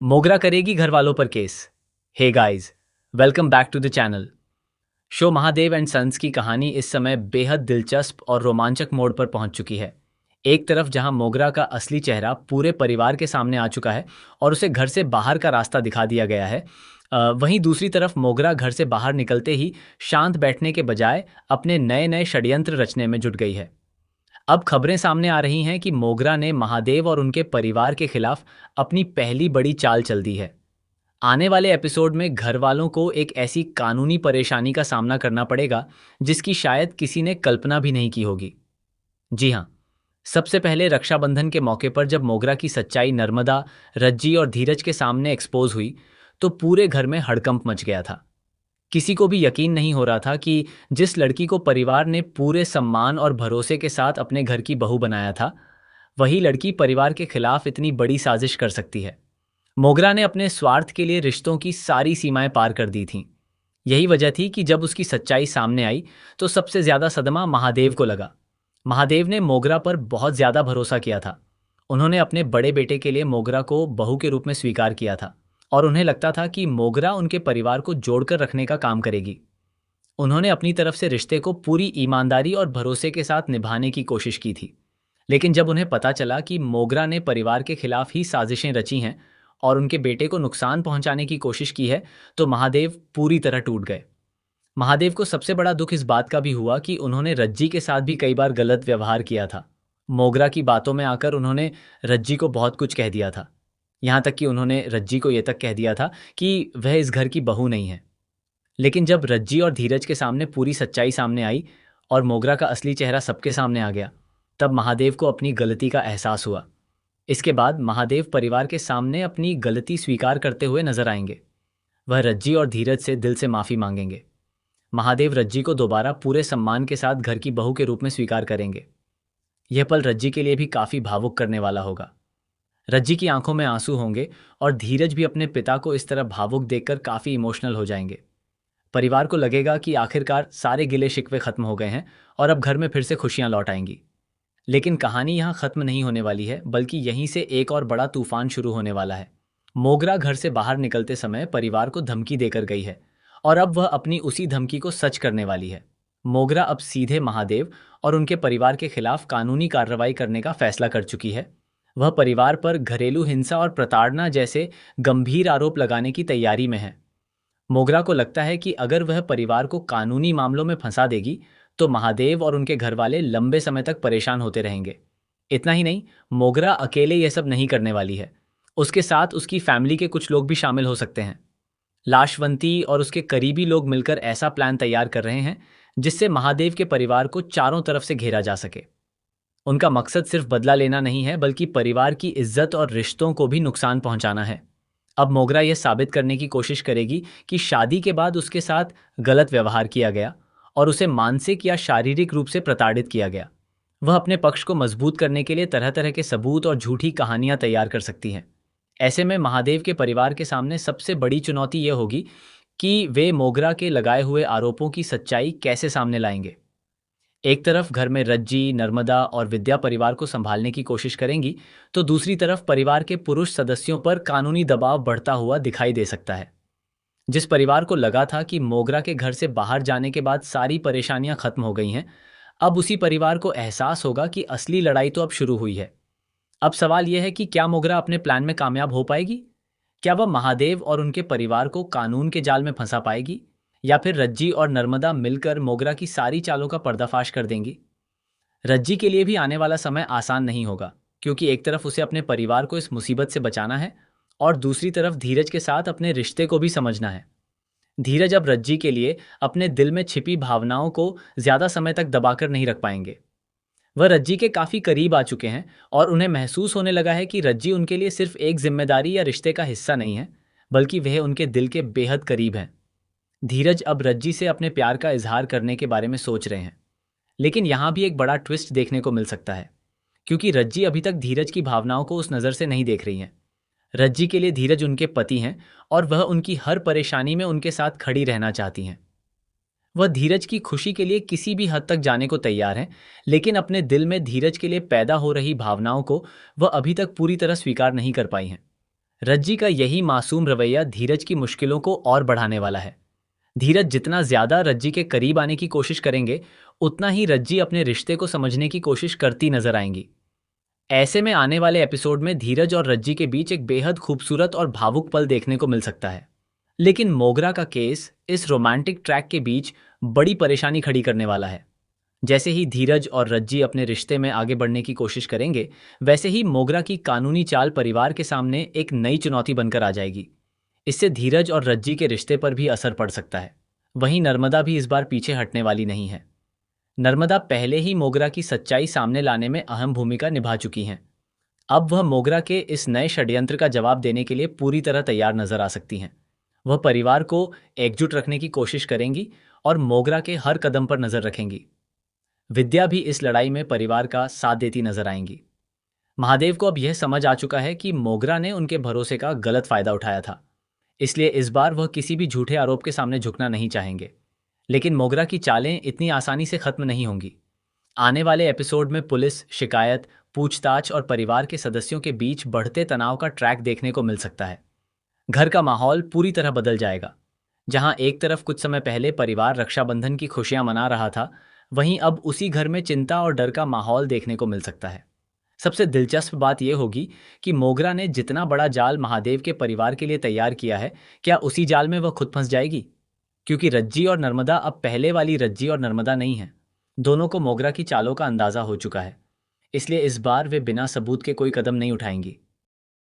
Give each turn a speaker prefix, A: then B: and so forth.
A: मोगरा करेगी घर वालों पर case. Hey guys, welcome back to the channel. Show Mahadev and Sons की कहानी इस समय बेहद दिलचस्प और रोमांचक मोड़ पर पहुंच चुकी है। एक तरफ जहां मोगरा का असली चेहरा पूरे परिवार के सामने आ चुका है और उसे घर से बाहर का रास्ता दिखा दिया गया है, वहीं दूसरी तरफ मोगरा घर से बाहर निकलते ही शांत बैठने के बजाय अपने नए नए षड्यंत्र रचने में जुट गई है। अब खबरें सामने आ रही हैं कि मोगरा ने महादेव और उनके परिवार के खिलाफ अपनी पहली बड़ी चाल चल दी है। आने वाले एपिसोड में घर वालों को एक ऐसी कानूनी परेशानी का सामना करना पड़ेगा जिसकी शायद किसी ने कल्पना भी नहीं की होगी। जी हाँ, सबसे पहले रक्षाबंधन के मौके पर जब मोगरा की सच्चाई नर्मदा, रज्जी और धीरज के सामने एक्सपोज हुई तो पूरे घर में हड़कंप मच गया था। किसी को भी यकीन नहीं हो रहा था कि जिस लड़की को परिवार ने पूरे सम्मान और भरोसे के साथ अपने घर की बहू बनाया था, वही लड़की परिवार के खिलाफ इतनी बड़ी साजिश कर सकती है। मोगरा ने अपने स्वार्थ के लिए रिश्तों की सारी सीमाएं पार कर दी थीं। यही वजह थी कि जब उसकी सच्चाई सामने आई तो सबसे ज्यादा सदमा महादेव को लगा। महादेव ने मोगरा पर बहुत ज्यादा भरोसा किया था। उन्होंने अपने बड़े बेटे के लिए मोगरा को बहू के रूप में स्वीकार किया था और उन्हें लगता था कि मोगरा उनके परिवार को जोड़कर रखने का काम करेगी। उन्होंने अपनी तरफ से रिश्ते को पूरी ईमानदारी और भरोसे के साथ निभाने की कोशिश की थी। लेकिन जब उन्हें पता चला कि मोगरा ने परिवार के खिलाफ ही साजिशें रची हैं और उनके बेटे को नुकसान पहुंचाने की कोशिश की है, तो महादेव पूरी तरह टूट गए। महादेव को सबसे बड़ा दुख इस बात का भी हुआ कि उन्होंने रज्जी के साथ भी कई बार गलत व्यवहार किया था। मोगरा की बातों में आकर उन्होंने रज्जी को बहुत कुछ कह दिया था। यहाँ तक कि उन्होंने रज्जी को यह तक कह दिया था कि वह इस घर की बहू नहीं है। लेकिन जब रज्जी और धीरज के सामने पूरी सच्चाई सामने आई और मोगरा का असली चेहरा सबके सामने आ गया, तब महादेव को अपनी गलती का एहसास हुआ। इसके बाद महादेव परिवार के सामने अपनी गलती स्वीकार करते हुए नजर आएंगे। वह रज्जी और धीरज से दिल से माफी मांगेंगे। महादेव रज्जी को दोबारा पूरे सम्मान के साथ घर की बहू के रूप में स्वीकार करेंगे। यह पल रज्जी के लिए भी काफी भावुक करने वाला होगा। रज्जी की आंखों में आंसू होंगे और धीरज भी अपने पिता को इस तरह भावुक देखकर काफी इमोशनल हो जाएंगे। परिवार को लगेगा कि आखिरकार सारे गिले शिकवे खत्म हो गए हैं और अब घर में फिर से खुशियां लौट आएंगी। लेकिन कहानी यहाँ खत्म नहीं होने वाली है, बल्कि यहीं से एक और बड़ा तूफान शुरू होने वाला है। मोगरा घर से बाहर निकलते समय परिवार को धमकी देकर गई है और अब वह अपनी उसी धमकी को सच करने वाली है। मोगरा अब सीधे महादेव और उनके परिवार के खिलाफ कानूनी कार्रवाई करने का फैसला कर चुकी है। वह परिवार पर घरेलू हिंसा और प्रताड़ना जैसे गंभीर आरोप लगाने की तैयारी में है। मोगरा को लगता है कि अगर वह परिवार को कानूनी मामलों में फंसा देगी तो महादेव और उनके घर वाले लंबे समय तक परेशान होते रहेंगे। इतना ही नहीं, मोगरा अकेले यह सब नहीं करने वाली है। उसके साथ उसकी फैमिली के कुछ लोग भी शामिल हो सकते हैं। लाशवंती और उसके करीबी लोग मिलकर ऐसा प्लान तैयार कर रहे हैं जिससे महादेव के परिवार को चारों तरफ से घेरा जा सके। उनका मकसद सिर्फ बदला लेना नहीं है, बल्कि परिवार की इज्जत और रिश्तों को भी नुकसान पहुंचाना है। अब मोगरा यह साबित करने की कोशिश करेगी कि शादी के बाद उसके साथ गलत व्यवहार किया गया और उसे मानसिक या शारीरिक रूप से प्रताड़ित किया गया। वह अपने पक्ष को मजबूत करने के लिए तरह तरह के सबूत और झूठी कहानियां तैयार कर सकती हैं। ऐसे में महादेव के परिवार के सामने सबसे बड़ी चुनौती यह होगी कि वे मोगरा के लगाए हुए आरोपों की सच्चाई कैसे सामने लाएंगे। एक तरफ घर में रज्जी, नर्मदा और विद्या परिवार को संभालने की कोशिश करेंगी, तो दूसरी तरफ परिवार के पुरुष सदस्यों पर कानूनी दबाव बढ़ता हुआ दिखाई दे सकता है। जिस परिवार को लगा था कि मोगरा के घर से बाहर जाने के बाद सारी परेशानियां खत्म हो गई हैं, अब उसी परिवार को एहसास होगा कि असली लड़ाई तो अब शुरू हुई है। अब सवाल यह है कि क्या मोगरा अपने प्लान में कामयाब हो पाएगी? क्या वह महादेव और उनके परिवार को कानून के जाल में फंसा पाएगी, या फिर रज्जी और नर्मदा मिलकर मोगरा की सारी चालों का पर्दाफाश कर देंगी? रज्जी के लिए भी आने वाला समय आसान नहीं होगा, क्योंकि एक तरफ उसे अपने परिवार को इस मुसीबत से बचाना है और दूसरी तरफ धीरज के साथ अपने रिश्ते को भी समझना है। धीरज अब रज्जी के लिए अपने दिल में छिपी भावनाओं को ज्यादा समय तक दबाकर नहीं रख पाएंगे। वह रज्जी के काफी करीब आ चुके हैं और उन्हें महसूस होने लगा है कि रज्जी उनके लिए सिर्फ एक जिम्मेदारी या रिश्ते का हिस्सा नहीं है, बल्कि वह उनके दिल के बेहद करीब हैं। धीरज अब रज्जी से अपने प्यार का इजहार करने के बारे में सोच रहे हैं। लेकिन यहाँ भी एक बड़ा ट्विस्ट देखने को मिल सकता है, क्योंकि रज्जी अभी तक धीरज की भावनाओं को उस नज़र से नहीं देख रही हैं। रज्जी के लिए धीरज उनके पति हैं और वह उनकी हर परेशानी में उनके साथ खड़ी रहना चाहती हैं। वह धीरज की खुशी के लिए किसी भी हद तक जाने को तैयार हैं, लेकिन अपने दिल में धीरज के लिए पैदा हो रही भावनाओं को वह अभी तक पूरी तरह स्वीकार नहीं कर पाई हैं। रज्जी का यही मासूम रवैया धीरज की मुश्किलों को और बढ़ाने वाला है। धीरज जितना ज्यादा रज्जी के करीब आने की कोशिश करेंगे, उतना ही रज्जी अपने रिश्ते को समझने की कोशिश करती नजर आएंगी। ऐसे में आने वाले एपिसोड में धीरज और रज्जी के बीच एक बेहद खूबसूरत और भावुक पल देखने को मिल सकता है। लेकिन मोगरा का केस इस रोमांटिक ट्रैक के बीच बड़ी परेशानी खड़ी करने वाला है। जैसे ही धीरज और रज्जी अपने रिश्ते में आगे बढ़ने की कोशिश करेंगे, वैसे ही मोगरा की कानूनी चाल परिवार के सामने एक नई चुनौती बनकर आ जाएगी। इससे धीरज और रज्जी के रिश्ते पर भी असर पड़ सकता है। वहीं नर्मदा भी इस बार पीछे हटने वाली नहीं है। नर्मदा पहले ही मोगरा की सच्चाई सामने लाने में अहम भूमिका निभा चुकी हैं। अब वह मोगरा के इस नए षड्यंत्र का जवाब देने के लिए पूरी तरह तैयार नजर आ सकती हैं। वह परिवार को एकजुट रखने की कोशिश करेंगी और मोगरा के हर कदम पर नजर रखेंगी। विद्या भी इस लड़ाई में परिवार का साथ देती नजर आएंगी। महादेव को अब यह समझ आ चुका है कि मोगरा ने उनके भरोसे का गलत फायदा उठाया था। इसलिए इस बार वह किसी भी झूठे आरोप के सामने झुकना नहीं चाहेंगे। लेकिन मोगरा की चालें इतनी आसानी से खत्म नहीं होंगी। आने वाले एपिसोड में पुलिस, शिकायत, पूछताछ और परिवार के सदस्यों के बीच बढ़ते तनाव का ट्रैक देखने को मिल सकता है। घर का माहौल पूरी तरह बदल जाएगा। जहां एक तरफ कुछ समय पहले परिवार रक्षाबंधन की खुशियां मना रहा था, वहीं अब उसी घर में चिंता और डर का माहौल देखने को मिल सकता है। सबसे दिलचस्प बात यह होगी कि मोगरा ने जितना बड़ा जाल महादेव के परिवार के लिए तैयार किया है, क्या उसी जाल में वह खुद फंस जाएगी? क्योंकि रज्जी और नर्मदा अब पहले वाली रज्जी और नर्मदा नहीं है। दोनों को मोगरा की चालों का अंदाजा हो चुका है। इसलिए इस बार वे बिना सबूत के कोई कदम नहीं उठाएंगी।